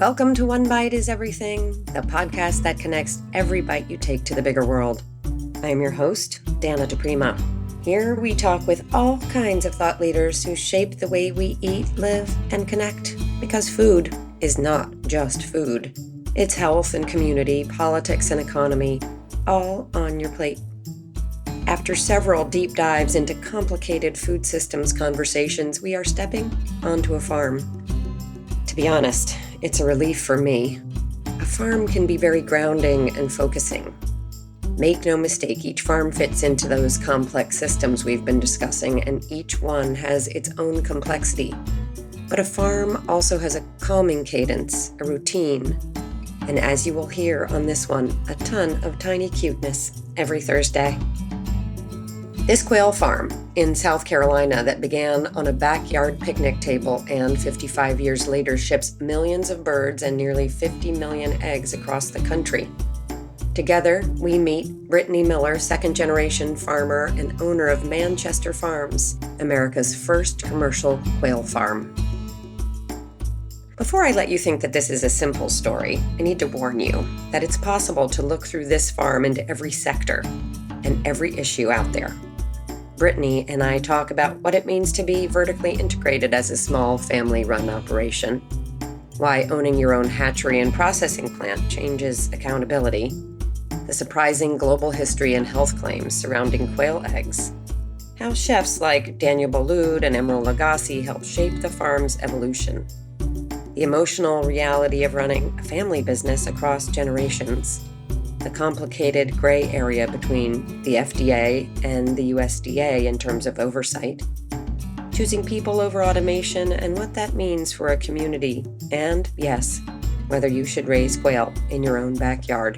Welcome to One Bite is Everything, the podcast that connects every bite you take to the bigger world. I am your host, Dana DiPrima. Here we talk with all kinds of thought leaders who shape the way we eat, live, and connect. Because food is not just food. It's health and community, politics and economy, all on your plate. After several deep dives into complicated food systems conversations, we are stepping onto a farm. To be honest, it's a relief for me. A farm can be very grounding and focusing. Make no mistake, each farm fits into those complex systems we've been discussing, and each one has its own complexity. But a farm also has a calming cadence, a routine, and as you will hear on this one, a ton of tiny cuteness every Thursday. This quail farm in South Carolina that began on a backyard picnic table and 55 years later ships millions of birds and nearly 50 million eggs across the country. Together, we meet Brittney Miller, second-generation farmer and owner of Manchester Farms, America's first commercial quail farm. Before I let you think that this is a simple story, I need to warn you that it's possible to look through this farm into every sector and every issue out there. Brittney and I talk about what it means to be vertically integrated as a small family-run operation, why owning your own hatchery and processing plant changes accountability, the surprising global history and health claims surrounding quail eggs, how chefs like Daniel Boulud and Emeril Lagasse help shape the farm's evolution, the emotional reality of running a family business across generations, the complicated gray area between the FDA and the USDA in terms of oversight, choosing people over automation and what that means for a community, and, yes, whether you should raise quail in your own backyard.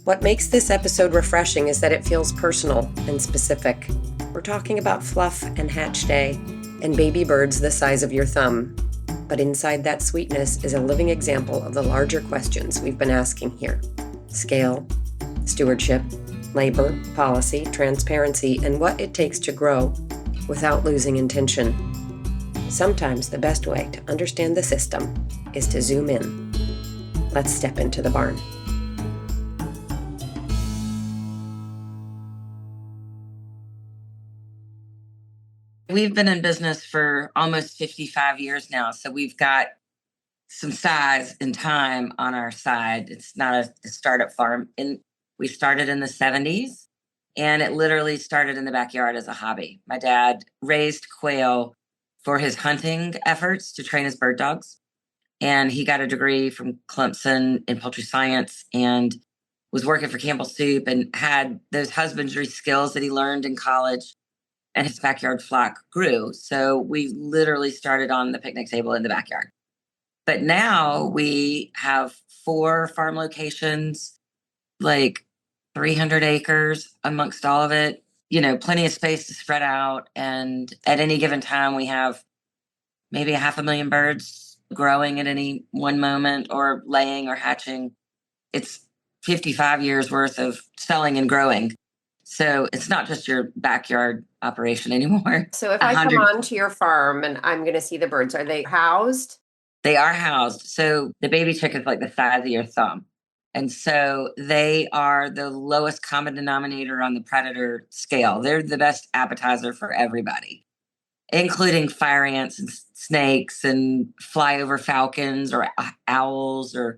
What makes this episode refreshing is that it feels personal and specific. We're talking about fluff and hatch day and baby birds the size of your thumb. But inside that sweetness is a living example of the larger questions we've been asking here. Scale, stewardship, labor, policy, transparency, and what it takes to grow without losing intention. Sometimes the best way to understand the system is to zoom in. Let's step into the barn. We've been in business for almost 55 years now, so we've got some size and time on our side. It's not a startup farm. And we started in the 70s, and it literally started in the backyard as a hobby. My dad raised quail for his hunting efforts to train his bird dogs, and he got a degree from Clemson in poultry science and was working for Campbell Soup and had those husbandry skills that he learned in college, and his backyard flock grew. So we literally started on the picnic table in the backyard. But now we have 4 farm locations, like 300 acres amongst all of it, plenty of space to spread out. And at any given time, we have maybe 500,000 birds growing at any one moment or laying or hatching. It's 55 years worth of selling and growing. So it's not just your backyard operation anymore. So if I come onto your farm and I'm going to see the birds, are they housed? They are housed. So the baby chick is like the size of your thumb. And so they are the lowest common denominator on the predator scale. They're the best appetizer for everybody, including fire ants and snakes and flyover falcons or owls or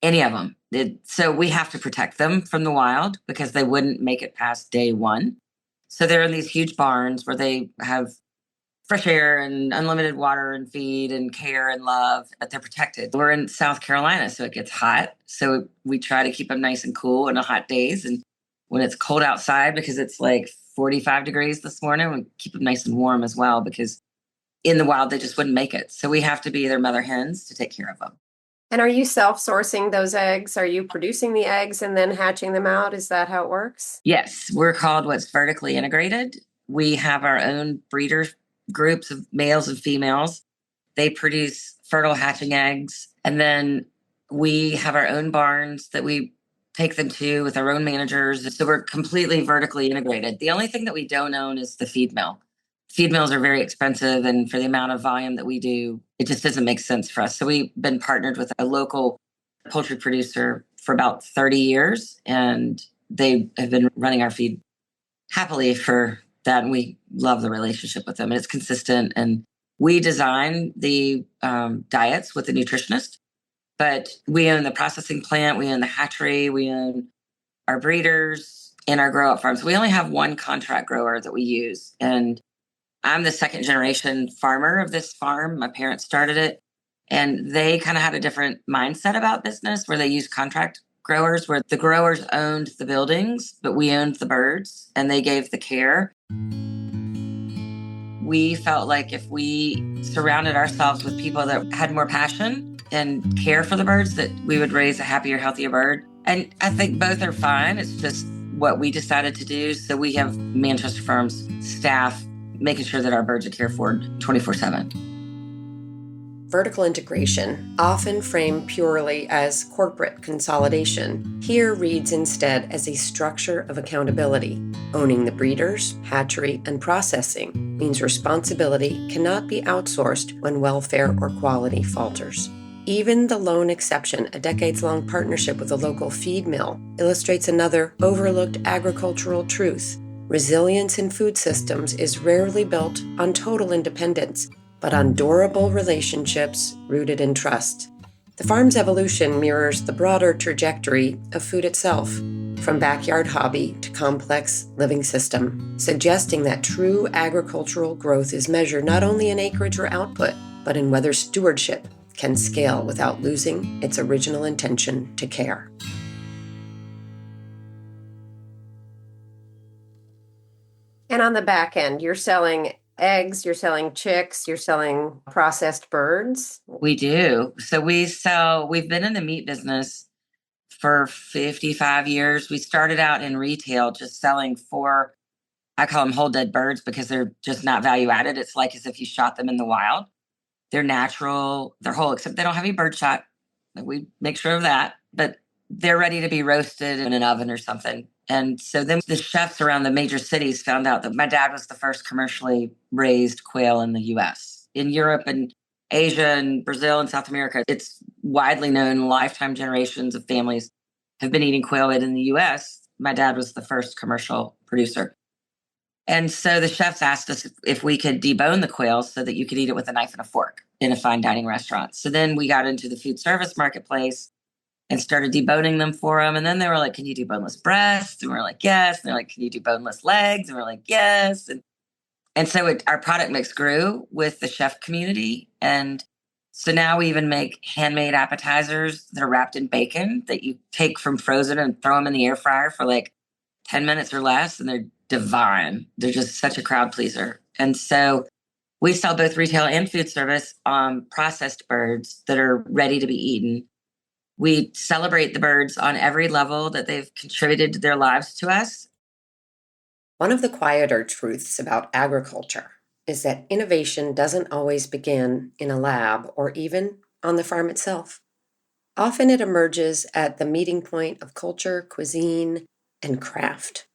any of them. So we have to protect them from the wild because they wouldn't make it past day one. So they're in these huge barns where they have fresh air and unlimited water and feed and care and love, but they're protected. We're in South Carolina, so it gets hot. So we try to keep them nice and cool on the hot days. And when it's cold outside, because it's like 45 degrees this morning, we keep them nice and warm as well, because in the wild, they just wouldn't make it. So we have to be their mother hens to take care of them. And are you self-sourcing those eggs? Are you producing the eggs and then hatching them out? Is that how it works? Yes, we're called what's vertically integrated. We have our own breeder groups of males and females. They produce fertile hatching eggs. And then we have our own barns that we take them to with our own managers. So we're completely vertically integrated. The only thing that we don't own is the feed mill. feed mills are very expensive. And for the amount of volume that we do, it just doesn't make sense for us. So we've been partnered with a local poultry producer for about 30 years, and they have been running our feed happily for that. And we love the relationship with them. And it's consistent. And we design the diets with the nutritionist, but we own the processing plant, we own the hatchery, we own our breeders and our grow up farms. We only have one contract grower that we use. And I'm the second generation farmer of this farm. My parents started it, and they kind of had a different mindset about business where they use contract growers, where the growers owned the buildings, but we owned the birds and they gave the care. We felt like if we surrounded ourselves with people that had more passion and care for the birds, that we would raise a happier, healthier bird. And I think both are fine. It's just what we decided to do. So we have Manchester Farms staff making sure that our birds are cared for 24/7. Vertical integration, often framed purely as corporate consolidation, here reads instead as a structure of accountability. Owning the breeders, hatchery, and processing means responsibility cannot be outsourced when welfare or quality falters. Even the lone exception, a decades-long partnership with a local feed mill, illustrates another overlooked agricultural truth. Resilience in food systems is rarely built on total independence, but on durable relationships rooted in trust. The farm's evolution mirrors the broader trajectory of food itself, from backyard hobby to complex living system, suggesting that true agricultural growth is measured not only in acreage or output, but in whether stewardship can scale without losing its original intention to care. And on the back end, you're selling eggs, you're selling chicks, you're selling processed birds. We do. So we've been in the meat business for 55 years. We started out in retail just selling I call them whole dead birds because they're just not value added. It's like as if you shot them in the wild. They're natural, they're whole, except they don't have any bird shot. We make sure of that, but they're ready to be roasted in an oven or something. And so then the chefs around the major cities found out that my dad was the first commercially raised quail in the US. In Europe and Asia and Brazil and South America, it's widely known. Lifetime generations of families have been eating quail. But in the US, my dad was the first commercial producer. And so the chefs asked us if we could debone the quail so that you could eat it with a knife and a fork in a fine dining restaurant. So then we got into the food service marketplace and started deboning them for them. And then they were like, can you do boneless breasts? And we're like, yes. And they're like, can you do boneless legs? And we're like, yes. And so our product mix grew with the chef community. And so now we even make handmade appetizers that are wrapped in bacon that you take from frozen and throw them in the air fryer for like 10 minutes or less. And they're divine. They're just such a crowd pleaser. And so we sell both retail and food service on processed birds that are ready to be eaten. We celebrate the birds on every level that they've contributed to their lives to us. One of the quieter truths about agriculture is that innovation doesn't always begin in a lab or even on the farm itself. Often it emerges at the meeting point of culture, cuisine, and craft.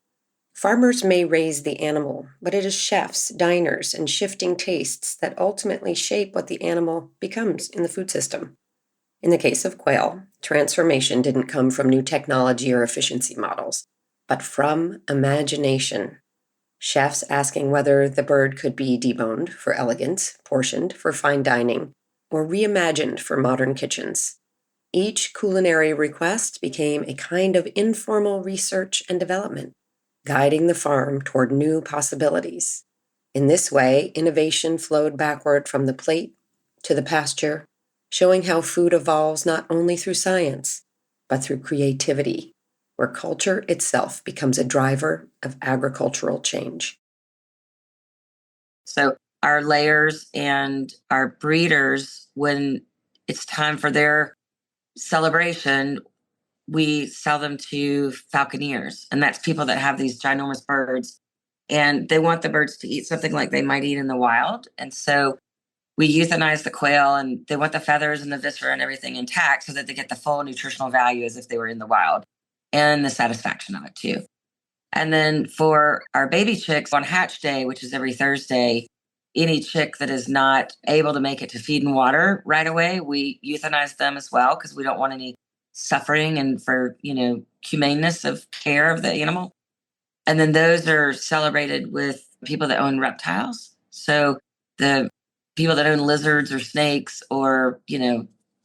Farmers may raise the animal, but it is chefs, diners, and shifting tastes that ultimately shape what the animal becomes in the food system. In the case of quail, transformation didn't come from new technology or efficiency models, but from imagination. Chefs asking whether the bird could be deboned for elegance, portioned for fine dining, or reimagined for modern kitchens. Each culinary request became a kind of informal research and development, guiding the farm toward new possibilities. In this way, innovation flowed backward from the plate to the pasture, showing how food evolves not only through science, but through creativity, where culture itself becomes a driver of agricultural change. So our layers and our breeders, when it's time for their celebration, we sell them to falconeers. And that's people that have these ginormous birds and they want the birds to eat something like they might eat in the wild. And so we euthanize the quail and they want the feathers and the viscera and everything intact so that they get the full nutritional value as if they were in the wild and the satisfaction of it too. And then for our baby chicks on hatch day, which is every Thursday, any chick that is not able to make it to feed and water right away, we euthanize them as well because we don't want any suffering and for, humaneness of care of the animal. And then those are celebrated with people that own reptiles. So the people that own lizards or snakes or,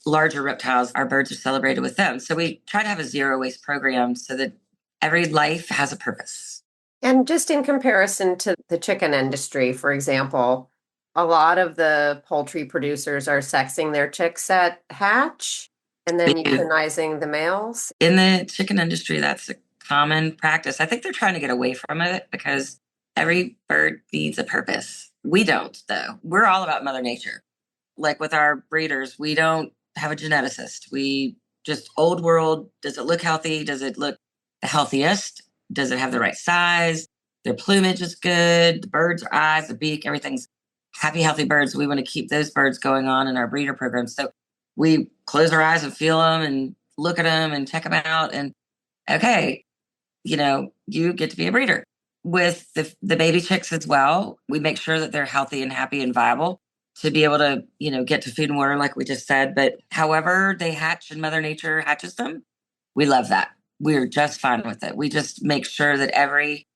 larger reptiles, our birds are celebrated with them. So we try to have a zero waste program so that every life has a purpose. And just in comparison to the chicken industry, for example, a lot of the poultry producers are sexing their chicks at hatch and then euthanizing the males. In the chicken industry, that's a common practice. I think they're trying to get away from it because every bird needs a purpose. We don't, though. We're all about Mother Nature. Like with our breeders, we don't have a geneticist. We just old world. Does it look healthy? Does it look the healthiest? Does it have the right size? Their plumage is good. The bird's eyes, the beak, everything's happy, healthy birds. We want to keep those birds going on in our breeder program. So we close our eyes and feel them and look at them and check them out. And okay, you get to be a breeder. With the baby chicks as well, we make sure that they're healthy and happy and viable to be able to, get to food and water like we just said. But however they hatch and Mother Nature hatches them, we love that. We're just fine with it. We just make sure that every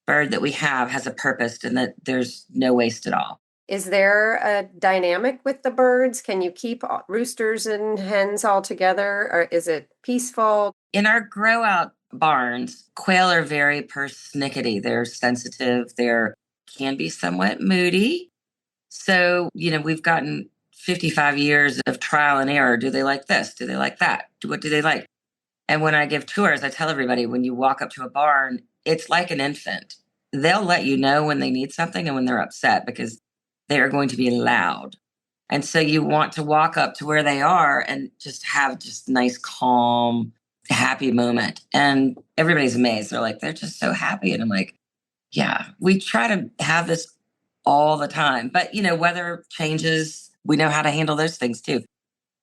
bird that we have has a purpose and that there's no waste at all. Is there a dynamic with the birds? Can you keep roosters and hens all together, or is it peaceful? In our grow out barns, quail are very persnickety. They're sensitive. They can be somewhat moody. So, we've gotten 55 years of trial and error. Do they like this? Do they like that? What do they like? And when I give tours, I tell everybody when you walk up to a barn, it's like an infant. They'll let you know when they need something and when they're upset because they are going to be loud. And so you want to walk up to where they are and just have just nice, calm, happy moment. And everybody's amazed. They're like, they're just so happy. And I'm like, yeah, we try to have this all the time. But, weather changes. We know how to handle those things too.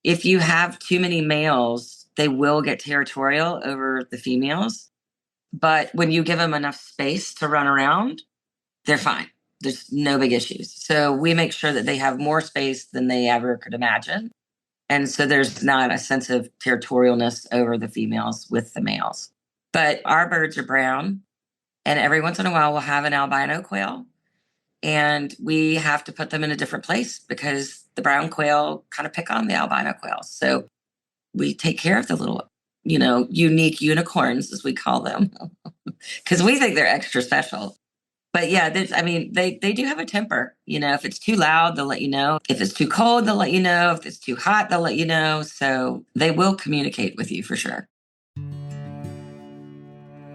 If you have too many males, they will get territorial over the females. But when you give them enough space to run around, they're fine. There's no big issues. So we make sure that they have more space than they ever could imagine. And so there's not a sense of territorialness over the females with the males. But our birds are brown. And every once in a while, we'll have an albino quail. And we have to put them in a different place because the brown quail kind of pick on the albino quails. So we take care of the little, unique unicorns, as we call them, because we think they're extra special. But yeah, they do have a temper. If it's too loud, they'll let you know. If it's too cold, they'll let you know. If it's too hot, they'll let you know. So they will communicate with you for sure.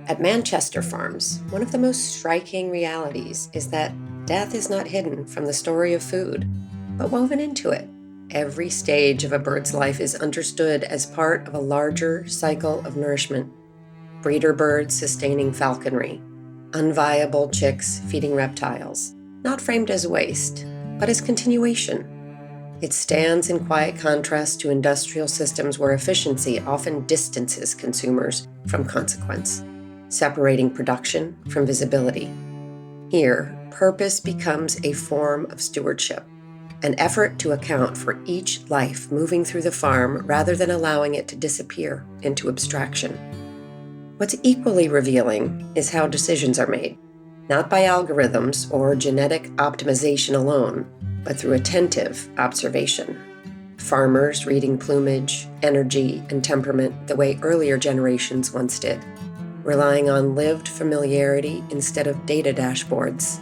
At Manchester Farms, one of the most striking realities is that death is not hidden from the story of food, but woven into it. Every stage of a bird's life is understood as part of a larger cycle of nourishment. Breeder birds sustaining falconry, unviable chicks feeding reptiles, not framed as waste, but as continuation. It stands in quiet contrast to industrial systems where efficiency often distances consumers from consequence, separating production from visibility. Here, purpose becomes a form of stewardship, an effort to account for each life moving through the farm rather than allowing it to disappear into abstraction. What's equally revealing is how decisions are made, not by algorithms or genetic optimization alone, but through attentive observation. Farmers reading plumage, energy, and temperament the way earlier generations once did, relying on lived familiarity instead of data dashboards.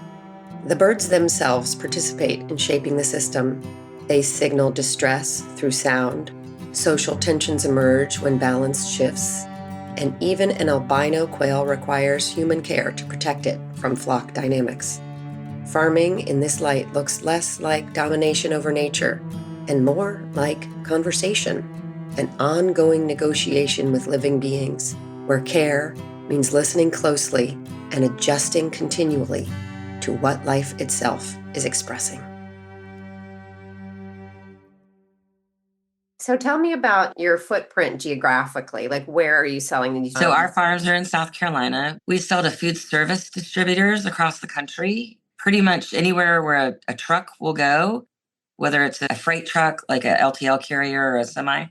The birds themselves participate in shaping the system. They signal distress through sound. Social tensions emerge when balance shifts. And even an albino quail requires human care to protect it from flock dynamics. Farming in this light looks less like domination over nature and more like conversation, an ongoing negotiation with living beings, where care means listening closely and adjusting continually to what life itself is expressing. So tell me about your footprint geographically. Like, where are you selling these? So our farms are in South Carolina. We sell to food service distributors across the country, pretty much anywhere where a truck will go, whether it's a freight truck like a LTL carrier or a semi,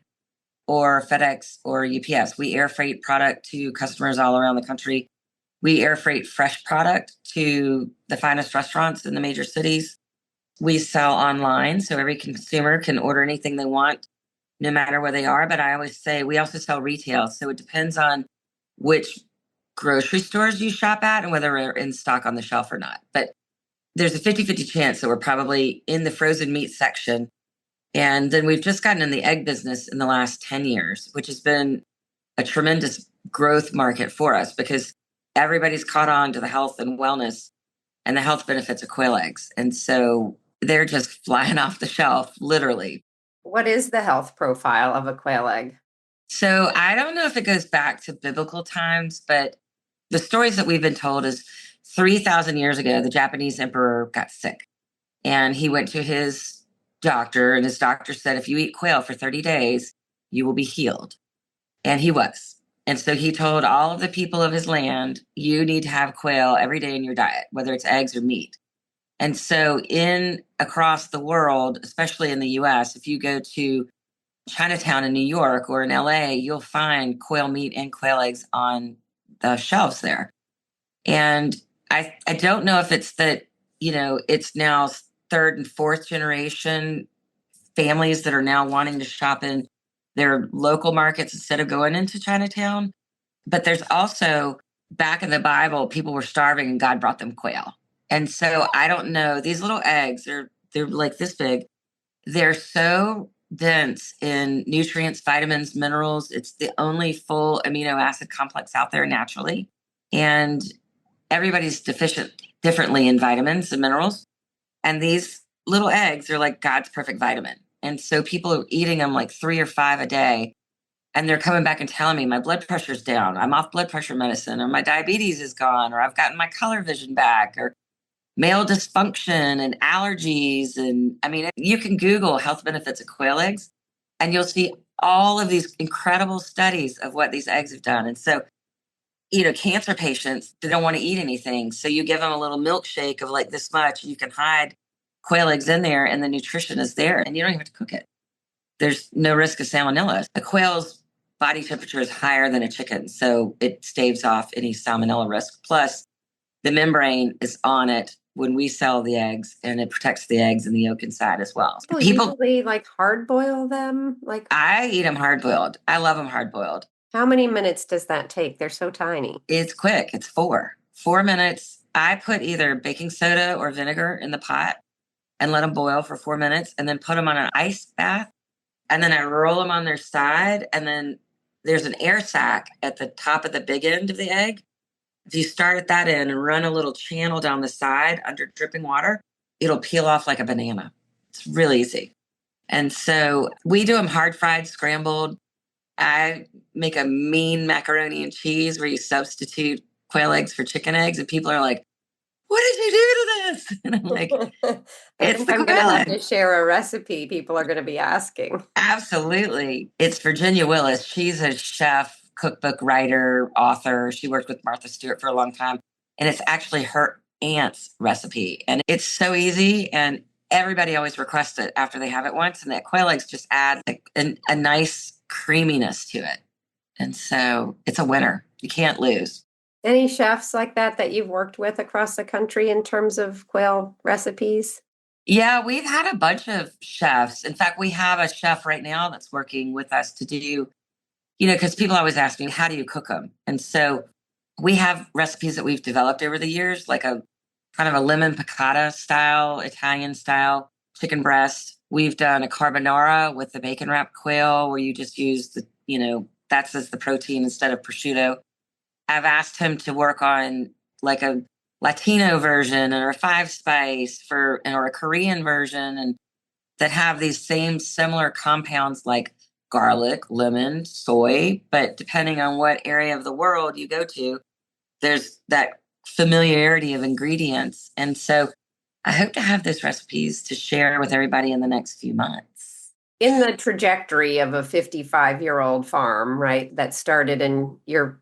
or FedEx or UPS. We air freight product to customers all around the country. We air freight fresh product to the finest restaurants in the major cities. We sell online, so every consumer can order anything they want, no matter where they are. But I always say we also sell retail. So it depends on which grocery stores you shop at and whether they're in stock on the shelf or not. But there's a 50-50 chance that we're probably in the frozen meat section. And then we've just gotten in the egg business in the last 10 years, which has been a tremendous growth market for us because everybody's caught on to the health and wellness and the health benefits of quail eggs. And so they're just flying off the shelf, literally. What is the health profile of a quail egg? So I don't know if it goes back to biblical times, but the stories that we've been told is 3,000 years ago, the Japanese emperor got sick and he went to his doctor, and his doctor said, if you eat quail for 30 days, you will be healed. And he was. And so he told all of the people of his land, you need to have quail every day in your diet, whether it's eggs or meat. And so in across the world, especially in the US, if you go to Chinatown in New York or in LA, you'll find quail meat and quail eggs on the shelves there. And I don't know if it's that, it's now third and fourth generation families that are now wanting to shop in their local markets instead of going into Chinatown. But there's also back in the Bible, people were starving and God brought them quail. And so I don't know, these little eggs, they're like this big. They're so dense in nutrients, vitamins, minerals. It's the only full amino acid complex out there naturally. And everybody's deficient differently in vitamins and minerals. And these little eggs are like God's perfect vitamin. And so people are eating them like 3 or 5 a day. And they're coming back and telling me my blood pressure's down. I'm off blood pressure medicine, or my diabetes is gone, or I've gotten my color vision back, or male dysfunction and allergies. And I mean, you can Google health benefits of quail eggs and you'll see all of these incredible studies of what these eggs have done. And so, cancer patients, they don't want to eat anything. So you give them a little milkshake of like this much, and you can hide quail eggs in there and the nutrition is there and you don't even have to cook it. There's no risk of salmonella. A quail's body temperature is higher than a chicken, so it staves off any salmonella risk. Plus, the membrane is on it when we sell the eggs, and it protects the eggs and the yolk inside as well. People usually like hard boil them. Like I eat them hard boiled. I love them hard boiled. how many minutes does that take? They're so tiny. It's quick. It's 4 minutes. I put either baking soda or vinegar in the pot and let them boil for 4 minutes, and then put them on an ice bath. And then I roll them on their side. And then there's an air sac at the top of the big end of the egg. If you start at that end and run a little channel down the side under dripping water, it'll peel off like a banana. It's really easy. And so we do them hard fried, scrambled. I make a mean macaroni and cheese where you substitute quail eggs for chicken eggs. And people are like, what did you do to this? And I'm like, it's the I'm going to quail have egg. to share a recipe. People are going to be asking. Absolutely. It's Virginia Willis. She's a chef, cookbook writer, author. She worked with Martha Stewart for a long time. And it's actually her aunt's recipe. And it's so easy. And everybody always requests it after they have it once. And that quail eggs just add a nice creaminess to it. And so it's a winner. You can't lose. Any chefs like that you've worked with across the country in terms of quail recipes? Yeah, we've had a bunch of chefs. In fact, we have a chef right now that's working with us to do, because people always ask me, how do you cook them? And so we have recipes that we've developed over the years, like a kind of a lemon piccata style, Italian style chicken breast. We've done a carbonara with the bacon wrapped quail where you just use that's as the protein instead of prosciutto. I've asked him to work on like a Latino version or a 5-spice or a Korean version, and that have these same similar compounds like garlic, lemon, soy. But depending on what area of the world you go to, there's that familiarity of ingredients. And so I hope to have those recipes to share with everybody in the next few months. In the trajectory of a 55-year-old farm, right, that started in your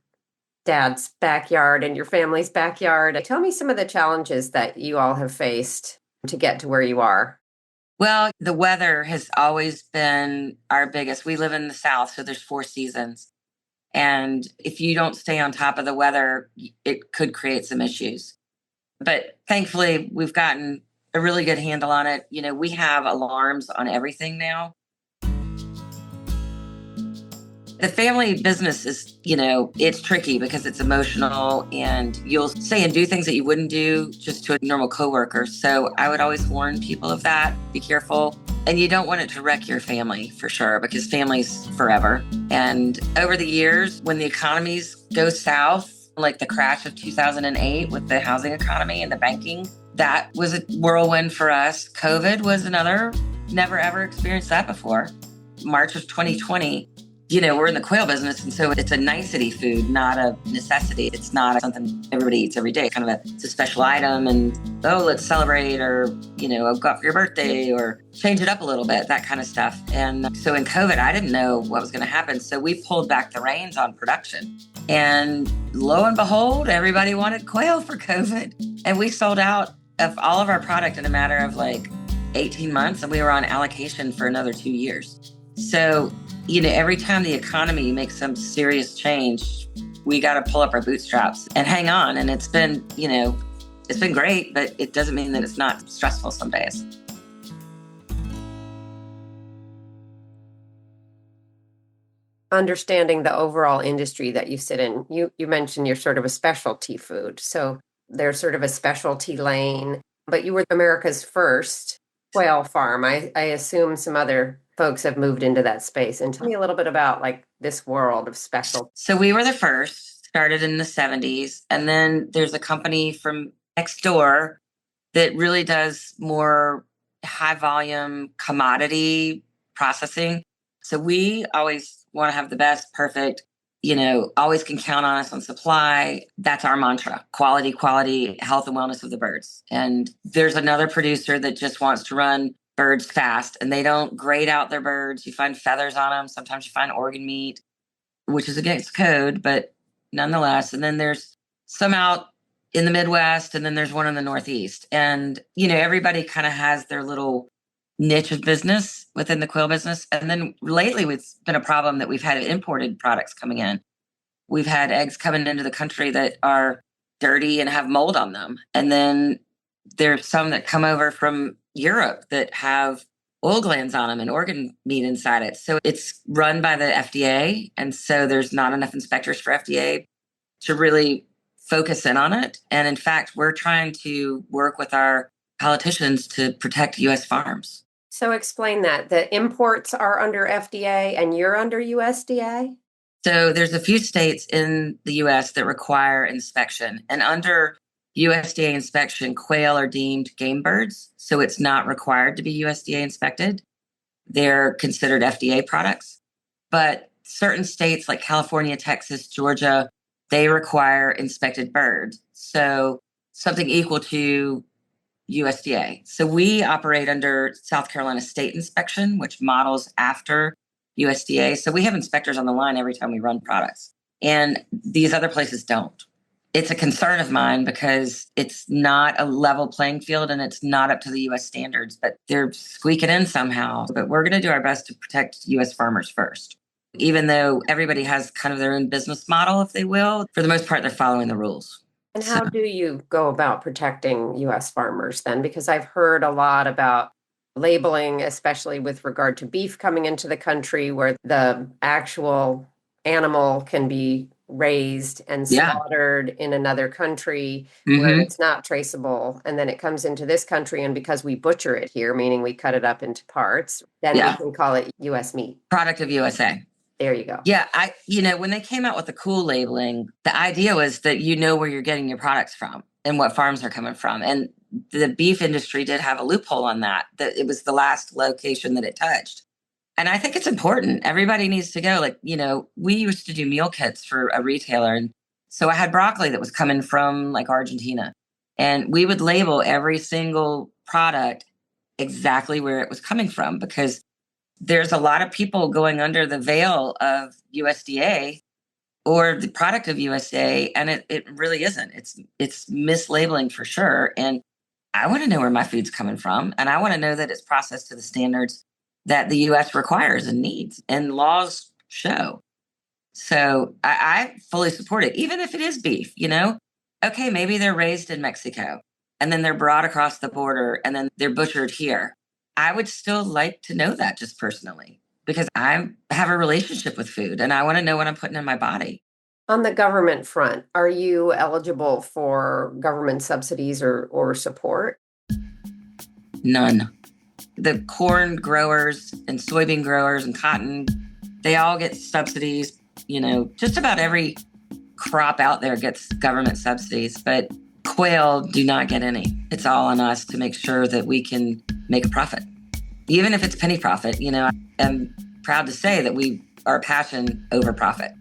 dad's backyard and your family's backyard, tell me some of the challenges that you all have faced to get to where you are. Well, the weather has always been our biggest. We live in the South, so there's 4 seasons. And if you don't stay on top of the weather, it could create some issues. But thankfully, we've gotten a really good handle on it. We have alarms on everything now. The family business is, it's tricky because it's emotional and you'll say and do things that you wouldn't do just to a normal coworker. So I would always warn people of that. Be careful. And you don't want it to wreck your family for sure, because family's forever. And over the years, when the economies go south, like the crash of 2008 with the housing economy and the banking, that was a whirlwind for us. COVID was another, never ever experienced that before. March of 2020, we're in the quail business. And so it's a nicety food, not a necessity. It's not something everybody eats every day. It's a special item and, let's celebrate or, go out for your birthday or change it up a little bit, that kind of stuff. And so in COVID, I didn't know what was going to happen. So we pulled back the reins on production. And lo and behold, everybody wanted quail for COVID. And we sold out of all of our product in a matter of 18 months. And we were on allocation for another 2 years. So every time the economy makes some serious change, we got to pull up our bootstraps and hang on. And it's been great, but it doesn't mean that it's not stressful some days. Understanding the overall industry that you sit in, you mentioned you're sort of a specialty food. So there's sort of a specialty lane, but you were America's first quail farm. I assume some other folks have moved into that space. And tell me a little bit about this world of special. So we were the first, started in the 70s. And then there's a company from next door that really does more high volume commodity processing. So we always want to have the best, perfect, always can count on us on supply. That's our mantra: quality, quality, health and wellness of the birds. And there's another producer that just wants to run birds fast, and they don't grade out their birds. You find feathers on them. Sometimes you find organ meat, which is against code, but nonetheless. And then there's some out in the Midwest, and then there's one in the Northeast. And, everybody kind of has their little niche of business within the quail business. And then lately, it's been a problem that we've had imported products coming in. We've had eggs coming into the country that are dirty and have mold on them. And then there's some that come over from Europe that have oil glands on them and organ meat inside it. So it's run by the FDA. And so there's not enough inspectors for FDA to really focus in on it. And in fact, we're trying to work with our politicians to protect U.S. farms. So explain that. The imports are under FDA and you're under USDA? So there's a few states in the U.S. that require inspection. And under USDA inspection, quail are deemed game birds, so it's not required to be USDA inspected. They're considered FDA products. But certain states like California, Texas, Georgia, they require inspected birds. So something equal to USDA. So we operate under South Carolina state inspection, which models after USDA. So we have inspectors on the line every time we run products. And these other places don't. It's a concern of mine because it's not a level playing field and it's not up to the U.S. standards, but they're squeaking in somehow. But we're going to do our best to protect U.S. farmers first. Even though everybody has kind of their own business model, if they will, for the most part, they're following the rules. And how do you go about protecting U.S. farmers then? Because I've heard a lot about labeling, especially with regard to beef coming into the country, where the actual animal can be raised and slaughtered in another country where it's not traceable. And then it comes into this country. And because we butcher it here, meaning we cut it up into parts, then we can call it U.S. meat. Product of USA. There you go. Yeah. When they came out with the cool labeling, the idea was that where you're getting your products from and what farms they're coming from. And the beef industry did have a loophole on that it was the last location that it touched. And I think it's important. Everybody needs to go. We used to do meal kits for a retailer. And so I had broccoli that was coming from Argentina. And we would label every single product exactly where it was coming from, because there's a lot of people going under the veil of USDA or the product of USDA, and it really isn't. It's mislabeling for sure. And I want to know where my food's coming from, and I want to know that it's processed to the standards that the US requires and needs and laws show. So I fully support it, even if it is beef, you know? Okay, maybe they're raised in Mexico and then they're brought across the border and then they're butchered here. I would still like to know that just personally because I have a relationship with food and I want to know what I'm putting in my body. On the government front, are you eligible for government subsidies or support? None. The corn growers and soybean growers and cotton, they all get subsidies. You know, just about every crop out there gets government subsidies, but quail do not get any. It's all on us to make sure that we can make a profit. Even if it's penny profit, you know, I'm proud to say that we are passion over profit.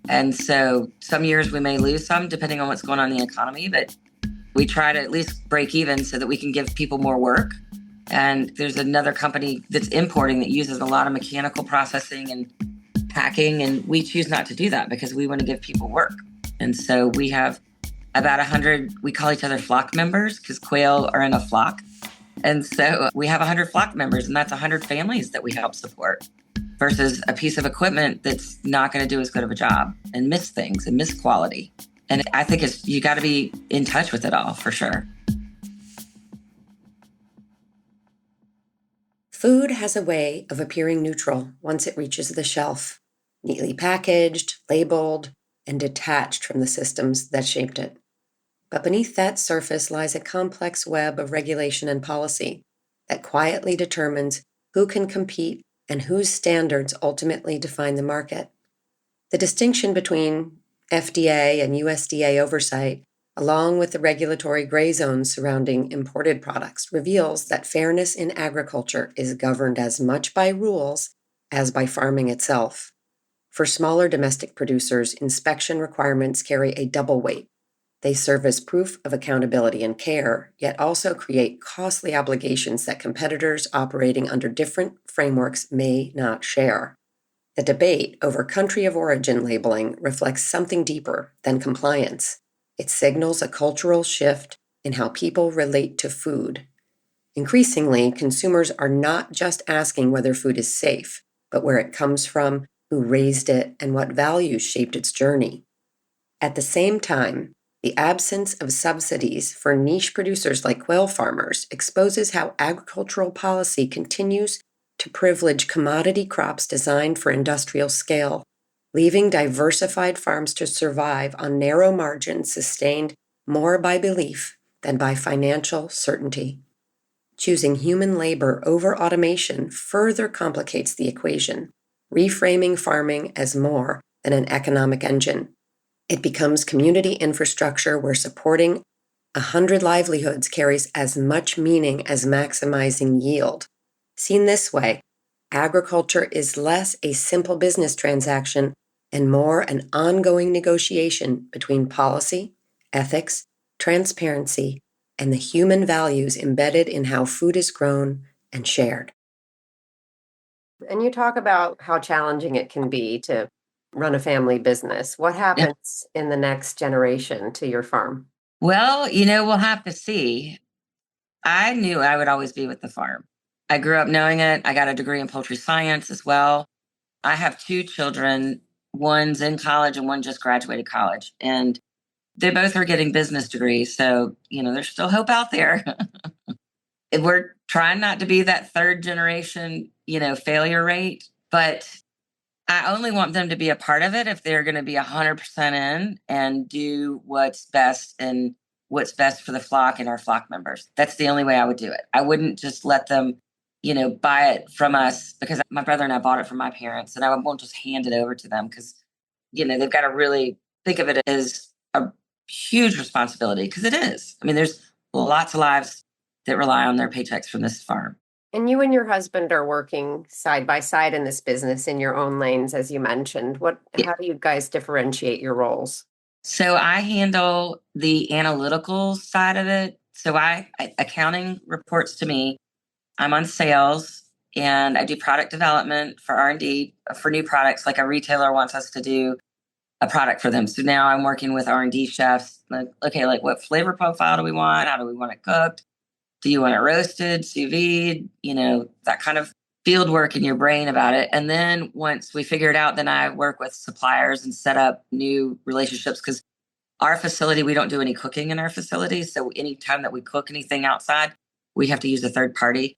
And so some years we may lose some depending on what's going on in the economy, but we try to at least break even so that we can give people more work. And there's another company that's importing that uses a lot of mechanical processing and packing, and we choose not to do that because we want to give people work. And so we have about 100, we call each other flock members because quail are in a flock. And so we have 100 flock members, and that's 100 families that we help support versus a piece of equipment that's not going to do as good of a job and miss things and miss quality. And I think you got to be in touch with it all for sure. Food has a way of appearing neutral once it reaches the shelf, neatly packaged, labeled, and detached from the systems that shaped it. But beneath that surface lies a complex web of regulation and policy that quietly determines who can compete and whose standards ultimately define the market. The distinction between FDA and USDA oversight, along with the regulatory gray zones surrounding imported products, reveals that fairness in agriculture is governed as much by rules as by farming itself. For smaller domestic producers, inspection requirements carry a double weight. They serve as proof of accountability and care, yet also create costly obligations that competitors operating under different frameworks may not share. The debate over country of origin labeling reflects something deeper than compliance. It signals a cultural shift in how people relate to food. Increasingly, consumers are not just asking whether food is safe, but where it comes from, who raised it, and what values shaped its journey. At the same time, the absence of subsidies for niche producers like quail farmers exposes how agricultural policy continues to privilege commodity crops designed for industrial scale, leaving diversified farms to survive on narrow margins sustained more by belief than by financial certainty. Choosing human labor over automation further complicates the equation, reframing farming as more than an economic engine. It becomes community infrastructure where supporting 100 livelihoods carries as much meaning as maximizing yield. Seen this way, agriculture is less a simple business transaction and more an ongoing negotiation between policy, ethics, transparency, and the human values embedded in how food is grown and shared. And you talk about how challenging it can be to run a family business. What happens in the next generation to your farm? Well, you know, we'll have to see. I knew I would always be with the farm. I grew up knowing it. I got a degree in poultry science as well. I have two children. One's in college and one just graduated college. And they both are getting business degrees. So, you know, there's still hope out there. We're trying not to be that third generation, you know, failure rate. But I only want them to be a part of it if they're going to be 100% in and do what's best and what's best for the flock and our flock members. That's the only way I would do it. I wouldn't just let them, you know, buy it from us because my brother and I bought it from my parents, and I won't just hand it over to them because, you know, they've got to really think of it as a huge responsibility because it is. I mean, there's lots of lives that rely on their paychecks from this farm. And you and your husband are working side by side in this business in your own lanes, as you mentioned. How do you guys differentiate your roles? So I handle the analytical side of it. So accounting reports to me. I'm on sales. and I do product development for R&D for new products. Like a retailer wants us to do a product for them. So now I'm working with R&D chefs. Like, okay, like what flavor profile do we want? How do we want it cooked? Do you want it roasted, sous vide? That kind of field work in your brain about it. And then once we figure it out, then I work with suppliers and set up new relationships, because our facility, we don't do any cooking in our facility. So anytime that we cook anything outside, we have to use a third party,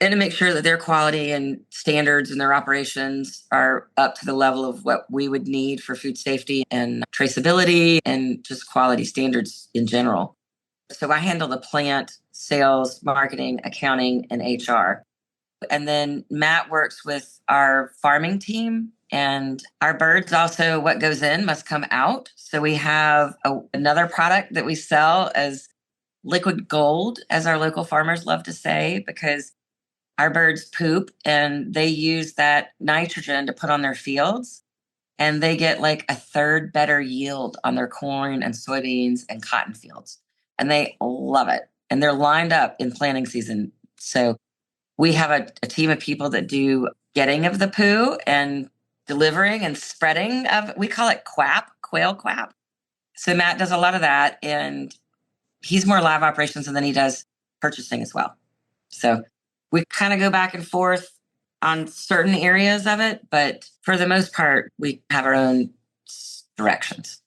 and to make sure that their quality and standards and their operations are up to the level of what we would need for food safety and traceability and just quality standards in general. So I handle the plant, sales, marketing, accounting, and HR. And then Matt works with our farming team, and our birds also, what goes in must come out. So we have another product that we sell as liquid gold, as our local farmers love to say, because our birds poop and they use that nitrogen to put on their fields, and they get like a third better yield on their corn and soybeans and cotton fields. And they love it. And they're lined up in planting season. So we have a team of people that do getting of the poo and delivering and spreading of, we call it quail quap. So Matt does a lot of that, and he's more live operations, and then he does purchasing as well. So we kind of go back and forth on certain areas of it, but for the most part, we have our own directions,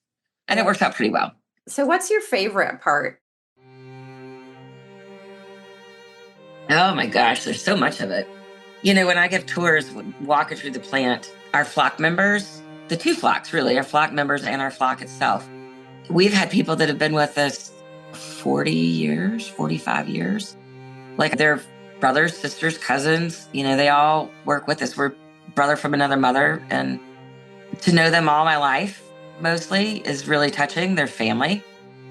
and it works out pretty well. So what's your favorite part? Oh my gosh, there's so much of it. When I give tours, walking through the plant, our flock members, the two flocks really, our flock members and our flock itself, we've had people that have been with us 40 years, 45 years. Like they're brothers, sisters, cousins, they all work with us. We're brother from another mother, and to know them all my life mostly is really touching. Their family.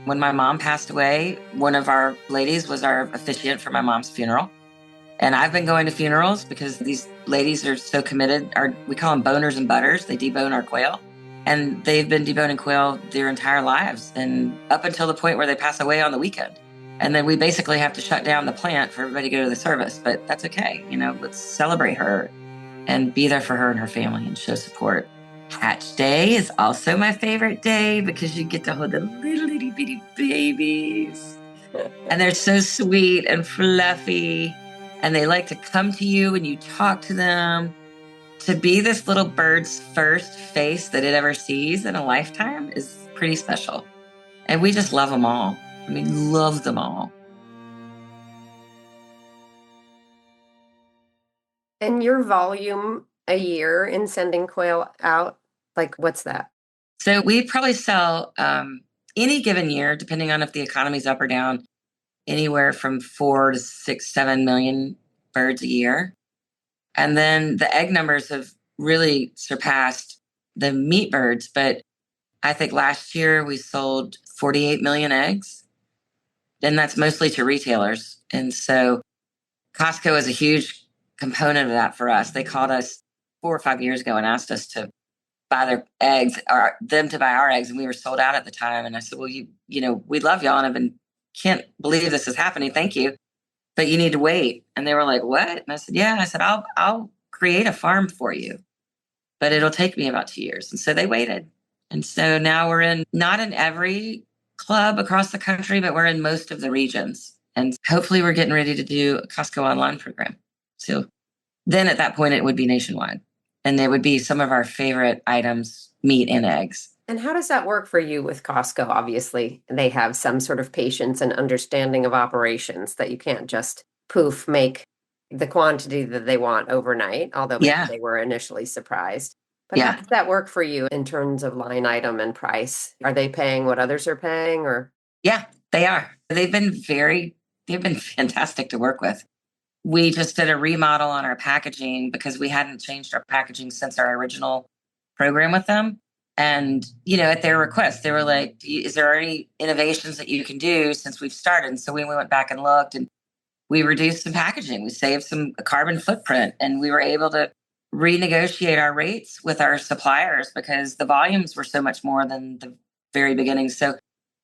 When my mom passed away, one of our ladies was our officiant for my mom's funeral. And I've been going to funerals because these ladies are so committed. We call them boners and butters. They debone our quail. And they've been deboning quail their entire lives, and up until the point where they pass away on the weekend. And then we basically have to shut down the plant for everybody to go to the service. But that's okay. Let's celebrate her and be there for her and her family and show support. Hatch Day is also my favorite day because you get to hold the little itty bitty babies. And they're so sweet and fluffy. And they like to come to you and you talk to them. To be this little bird's first face that it ever sees in a lifetime is pretty special. And we just love them all. Love them all. And your volume a year in sending quail out, like what's that? So we probably sell any given year, depending on if the economy's up or down, anywhere from 4 to 6, 7 million birds a year. And then the egg numbers have really surpassed the meat birds. But I think last year we sold 48 million eggs. And that's mostly to retailers. And so Costco is a huge component of that for us. They called us 4 or 5 years ago and asked us to buy their eggs, or them to buy our eggs. And we were sold out at the time. And I said, well, we love y'all. And can't believe this is happening. Thank you. But you need to wait. And they were like, what? And I said, yeah. And I said, I'll create a farm for you, but it'll take me about 2 years. And so they waited. And so now we're not in every club across the country, but we're in most of the regions. And hopefully we're getting ready to do a Costco online program. So then at that point, it would be nationwide. And there would be some of our favorite items, meat and eggs. And how does that work for you with Costco? Obviously, they have some sort of patience and understanding of operations that you can't just make the quantity that they want overnight, although maybe they were initially surprised. But how does that work for you in terms of line item and price? Are they paying what others are paying, or? Yeah, they are. They've been fantastic to work with. We just did a remodel on our packaging because we hadn't changed our packaging since our original program with them. And, at their request, they were like, is there any innovations that you can do since we've started? And so we went back and looked, and we reduced some packaging. We saved some carbon footprint, and we were able to renegotiate our rates with our suppliers because the volumes were so much more than the very beginning. So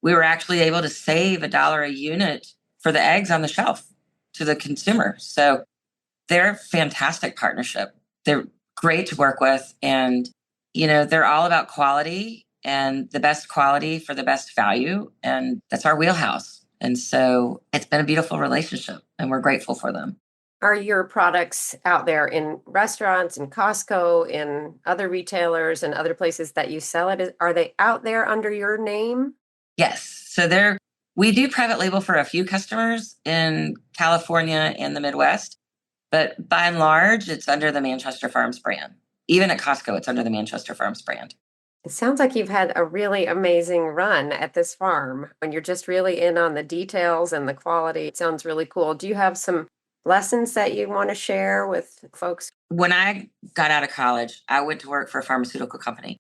we were actually able to save $1 a unit for the eggs on the shelf to the consumer. So they're a fantastic partnership. They're great to work with. And, they're all about quality and the best quality for the best value. And that's our wheelhouse. And so it's been a beautiful relationship and we're grateful for them. Are your products out there in restaurants, in Costco, in other retailers and other places that you sell it? Are they out there under your name? Yes. So we do private label for a few customers in California and the Midwest, but by and large, it's under the Manchester Farms brand. Even at Costco, it's under the Manchester Farms brand. It sounds like you've had a really amazing run at this farm when you're just really in on the details and the quality. It sounds really cool. Do you have some lessons that you want to share with folks? When I got out of college, I went to work for a pharmaceutical company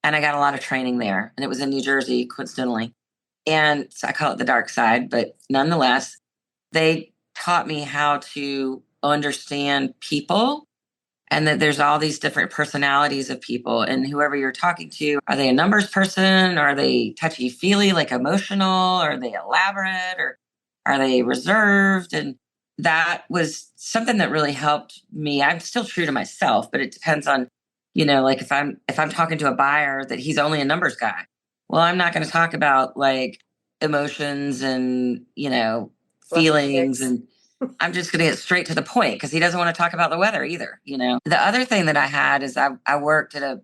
and I got a lot of training there. And it was in New Jersey, coincidentally. And so I call it the dark side, but nonetheless, they taught me how to understand people and that there's all these different personalities of people. And whoever you're talking to, are they a numbers person? Are they touchy feely, like emotional? Are they elaborate? Or are they reserved? And that was something that really helped me. I'm still true to myself, but it depends on, like if I'm talking to a buyer that he's only a numbers guy, well, I'm not going to talk about like emotions and, feelings, and I'm just going to get straight to the point because he doesn't want to talk about the weather either. The other thing that I had is I worked at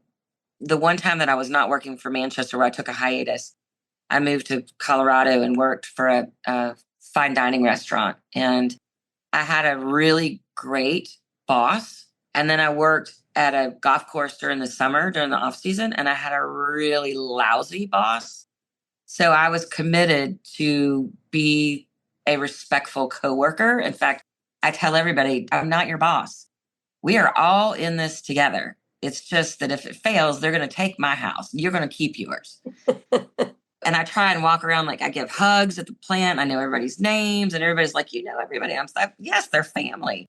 the one time that I was not working for Manchester where I took a hiatus, I moved to Colorado and worked for a fine dining restaurant. And I had a really great boss. And then I worked at a golf course during the summer, during the off season, and I had a really lousy boss. So I was committed to be a respectful coworker. In fact, I tell everybody, I'm not your boss. We are all in this together. It's just that if it fails, they're going to take my house. You're going to keep yours. And I try and walk around like I give hugs at the plant. I know everybody's names and everybody's like, everybody. I'm like, yes, they're family.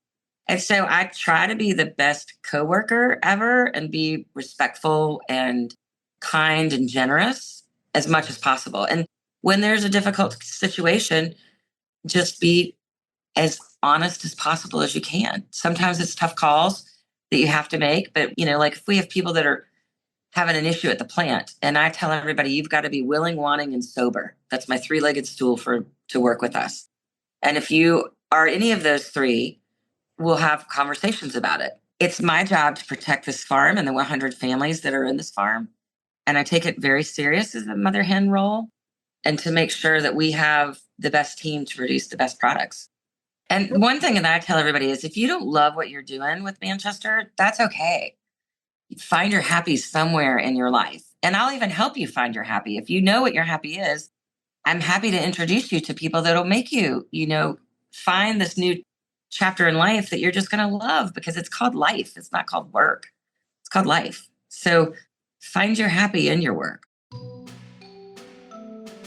And so I try to be the best coworker ever and be respectful and kind and generous as much as possible. And when there's a difficult situation, just be as honest as possible as you can. Sometimes it's tough calls that you have to make, but like if we have people that are having an issue at the plant, and I tell everybody, you've got to be willing, wanting, and sober. That's my 3-legged stool to work with us. And if you are any of those three, we'll have conversations about it. It's my job to protect this farm and the 100 families that are in this farm. And I take it very serious as a mother hen role and to make sure that we have the best team to produce the best products. And one thing that I tell everybody is if you don't love what you're doing with Manchester, that's okay. Find your happy somewhere in your life. And I'll even help you find your happy. If you know what your happy is, I'm happy to introduce you to people that'll make you, find this new chapter in life that you're just going to love because it's called life. It's not called work. It's called life. So find your happy in your work.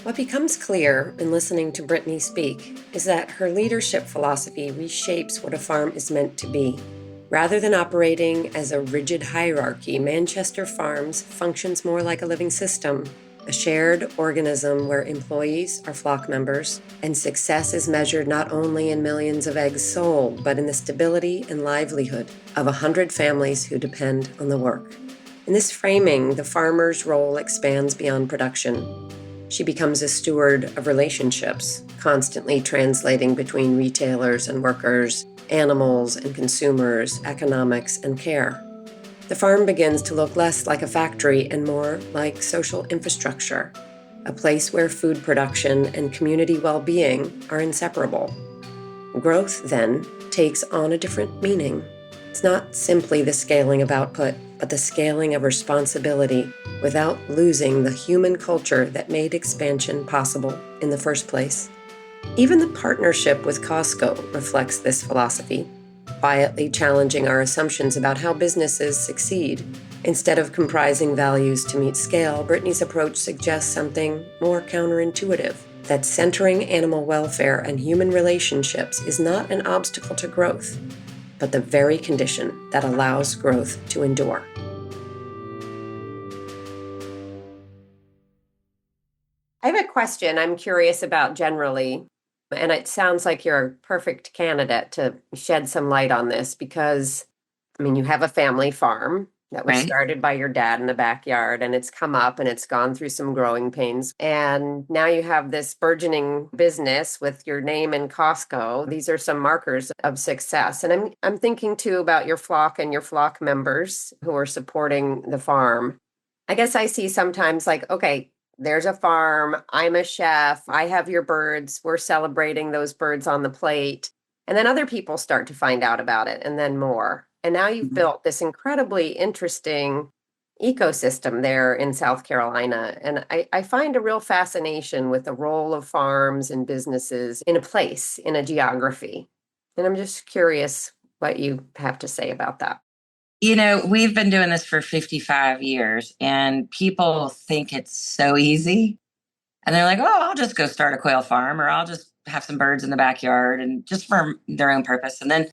What becomes clear in listening to Brittney speak is that her leadership philosophy reshapes what a farm is meant to be. Rather than operating as a rigid hierarchy, Manchester Farms functions more like a living system, a shared organism where employees are flock members, and success is measured not only in millions of eggs sold, but in the stability and livelihood of 100 families who depend on the work. In this framing, the farmer's role expands beyond production. She becomes a steward of relationships, constantly translating between retailers and workers, animals and consumers, economics and care. The farm begins to look less like a factory and more like social infrastructure, a place where food production and community well-being are inseparable. Growth, then, takes on a different meaning. It's not simply the scaling of output, but the scaling of responsibility without losing the human culture that made expansion possible in the first place. Even the partnership with Costco reflects this philosophy, quietly challenging our assumptions about how businesses succeed. Instead of comprising values to meet scale, Brittney's approach suggests something more counterintuitive, that centering animal welfare and human relationships is not an obstacle to growth, but the very condition that allows growth to endure. I have a question I'm curious about generally. And it sounds like you're a perfect candidate to shed some light on this because, I mean, you have a family farm that was Right. started by your dad in the backyard, and it's come up and it's gone through some growing pains. And now you have this burgeoning business with your name in Costco. These are some markers of success. And I'm thinking too about your flock and your flock members who are supporting the farm. I guess I see sometimes like, okay, there's a farm. I'm a chef. I have your birds. We're celebrating those birds on the plate. And then other people start to find out about it, and then more. And now you've Mhm. built this incredibly interesting ecosystem there in South Carolina. And I find a real fascination with the role of farms and businesses in a place, in a geography. And I'm just curious what you have to say about that. We've been doing this for 55 years and people think it's so easy. And they're like, oh, I'll just go start a quail farm or I'll just have some birds in the backyard and just for their own purpose. And then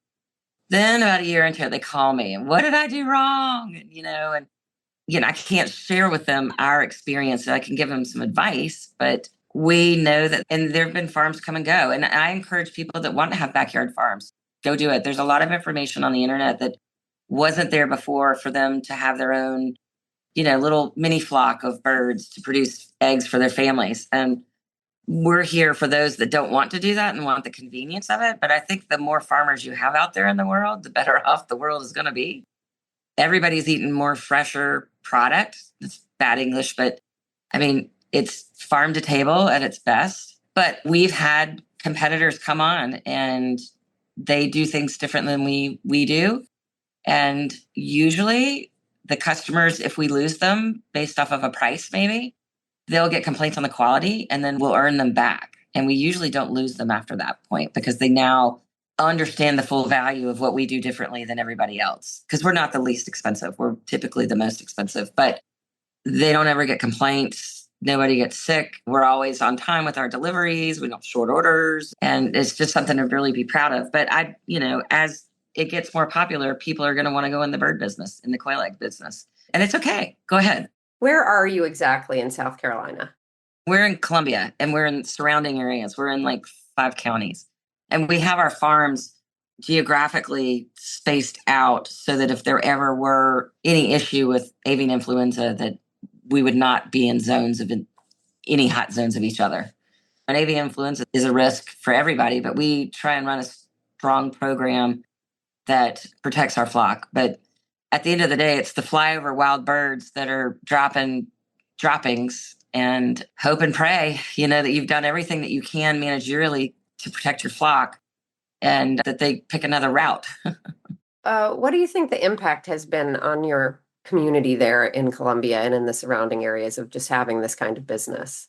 about a year into it, they call me and what did I do wrong? And I can't share with them our experience. I can give them some advice, but we know that, and there have been farms come and go. And I encourage people that want to have backyard farms, go do it. There's a lot of information on the internet that wasn't there before for them to have their own, little mini flock of birds to produce eggs for their families. And we're here for those that don't want to do that and want the convenience of it. But I think the more farmers you have out there in the world, the better off the world is going to be. Everybody's eating more fresher product. It's bad English, but I mean, it's farm to table at its best. But we've had competitors come on and they do things different than we do. And usually the customers, if we lose them based off of a price, maybe they'll get complaints on the quality and then we'll earn them back. And we usually don't lose them after that point because they now understand the full value of what we do differently than everybody else. Because we're not the least expensive. We're typically the most expensive, but they don't ever get complaints. Nobody gets sick. We're always on time with our deliveries. We don't short orders. And it's just something to really be proud of. But as it gets more popular, people are going to want to go in the bird business, in the quail egg business. And it's okay. Go ahead. Where are you exactly in South Carolina? We're in Columbia and we're in surrounding areas. We're in like 5 counties. And we have our farms geographically spaced out so that if there ever were any issue with avian influenza, that we would not be in any hot zones of each other. And avian influenza is a risk for everybody, but we try and run a strong program that protects our flock. But at the end of the day, it's the flyover wild birds that are dropping droppings and hope and pray, that you've done everything that you can managerially to protect your flock and that they pick another route. What do you think the impact has been on your community there in Columbia and in the surrounding areas of just having this kind of business?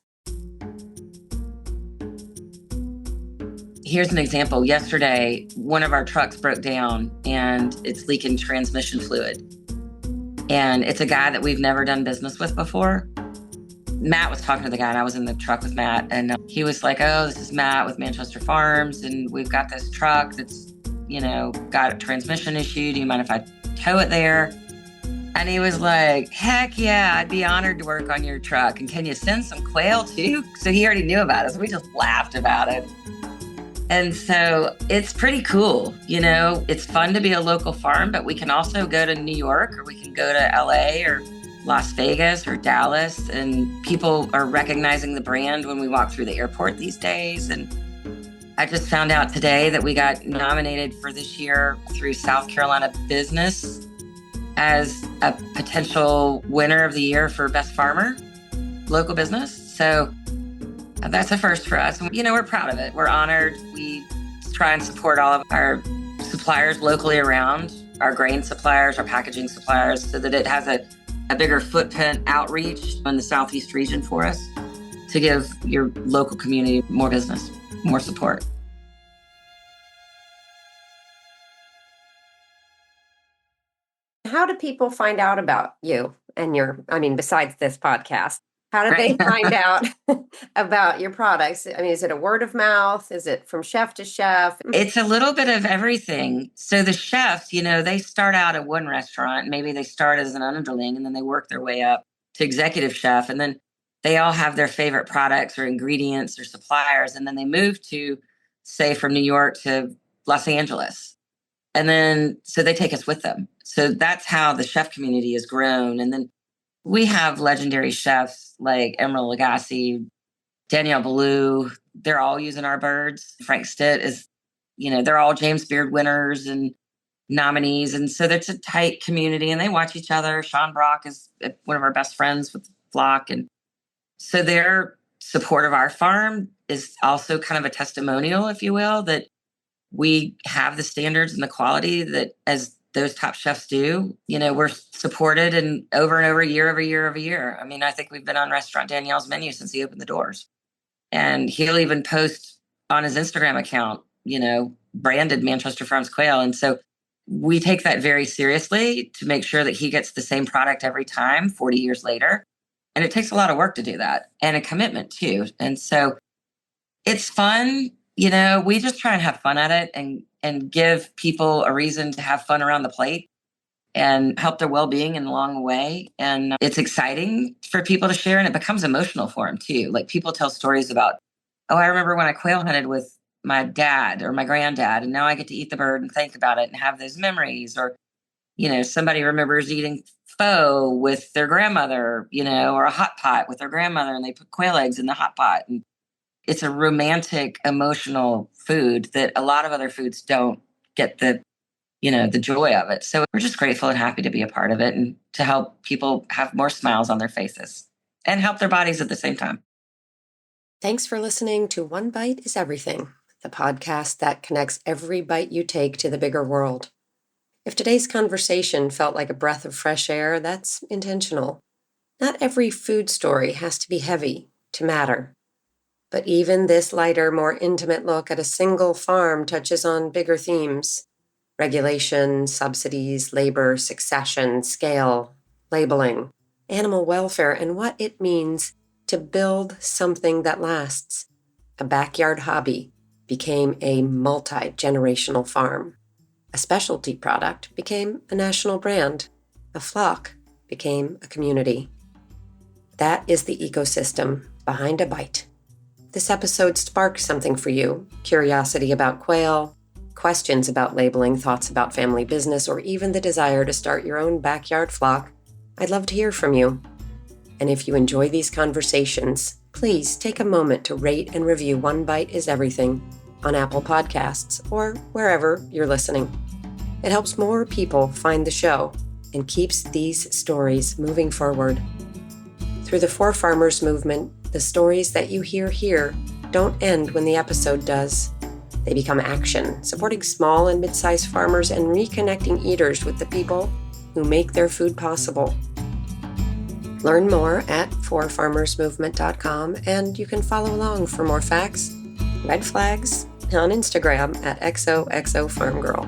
Here's an example. Yesterday, one of our trucks broke down and it's leaking transmission fluid. And it's a guy that we've never done business with before. Matt was talking to the guy and I was in the truck with Matt and he was like, oh, this is Matt with Manchester Farms and we've got this truck that's, got a transmission issue. Do you mind if I tow it there? And he was like, heck yeah, I'd be honored to work on your truck. And can you send some quail too? So he already knew about it. So we just laughed about it. And so it's pretty cool. It's fun to be a local farm, but we can also go to New York or we can go to LA or Las Vegas or Dallas. And people are recognizing the brand when we walk through the airport these days. And I just found out today that we got nominated for this year through South Carolina Business as a potential winner of the year for Best Farmer, local business. So that's a first for us. We're proud of it. We're honored. We try and support all of our suppliers locally around, our grain suppliers, our packaging suppliers, so that it has a bigger footprint outreach in the Southeast region for us to give your local community more business, more support. How do people find out about you and besides this podcast? How do they find out about your products? I mean, is it a word of mouth? Is it from chef to chef? It's a little bit of everything. So the chefs, they start out at one restaurant. Maybe they start as an underling and then they work their way up to executive chef. And then they all have their favorite products or ingredients or suppliers. And then they move to say from New York to Los Angeles. And then, so they take us with them. So that's how the chef community has grown. And then we have legendary chefs like Emeril Lagasse, Danielle Ballou. They're all using our birds. Frank Stitt is, they're all James Beard winners and nominees. And so it's a tight community and they watch each other. Sean Brock is one of our best friends with the flock. And so their support of our farm is also kind of a testimonial, if you will, that we have the standards and the quality that as those top chefs do, we're supported and over, year over year over year. I mean, I think we've been on Restaurant Danielle's menu since he opened the doors. And he'll even post on his Instagram account, branded Manchester Farms quail. And so we take that very seriously to make sure that he gets the same product every time, 40 years later. And it takes a lot of work to do that and a commitment too. And so it's fun. We just try and have fun at it and give people a reason to have fun around the plate and help their well-being in the long way. And it's exciting for people to share, and it becomes emotional for them too. Like people tell stories about, oh, I remember when I quail hunted with my dad or my granddad, and now I get to eat the bird and think about it and have those memories. Or, somebody remembers eating pho with their grandmother, or a hot pot with their grandmother, and they put quail eggs in the hot pot. And it's a romantic, emotional food that a lot of other foods don't get the joy of it. So we're just grateful and happy to be a part of it and to help people have more smiles on their faces and help their bodies at the same time. Thanks for listening to One Bite is Everything, the podcast that connects every bite you take to the bigger world. If today's conversation felt like a breath of fresh air, that's intentional. Not every food story has to be heavy to matter. But even this lighter, more intimate look at a single farm touches on bigger themes: regulation, subsidies, labor, succession, scale, labeling, animal welfare, and what it means to build something that lasts. A backyard hobby became a multi-generational farm. A specialty product became a national brand. A flock became a community. That is the ecosystem behind a bite. This episode sparked something for you: curiosity about quail, questions about labeling, thoughts about family business, or even the desire to start your own backyard flock. I'd love to hear from you. And if you enjoy these conversations, please take a moment to rate and review One Bite is Everything on Apple Podcasts or wherever you're listening. It helps more people find the show and keeps these stories moving forward. Through the For Farmers movement, the stories that you hear here don't end when the episode does. They become action, supporting small and mid-sized farmers and reconnecting eaters with the people who make their food possible. Learn more at forfarmersmovement.com, and you can follow along for more facts, red flags, on Instagram at XOXOFarmGirl.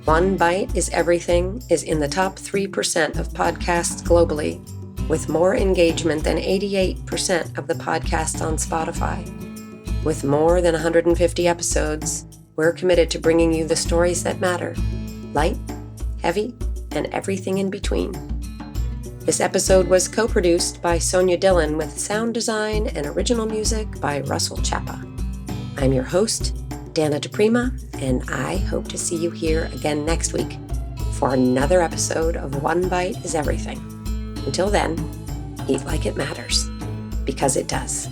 One Bite is Everything is in the top 3% of podcasts globally, with more engagement than 88% of the podcasts on Spotify. With more than 150 episodes, we're committed to bringing you the stories that matter: light, heavy, and everything in between. This episode was co-produced by Sonia Dillon with sound design and original music by Russell Chapa. I'm your host, Dana DiPrima, and I hope to see you here again next week for another episode of One Bite is Everything. Until then, eat like it matters, because it does.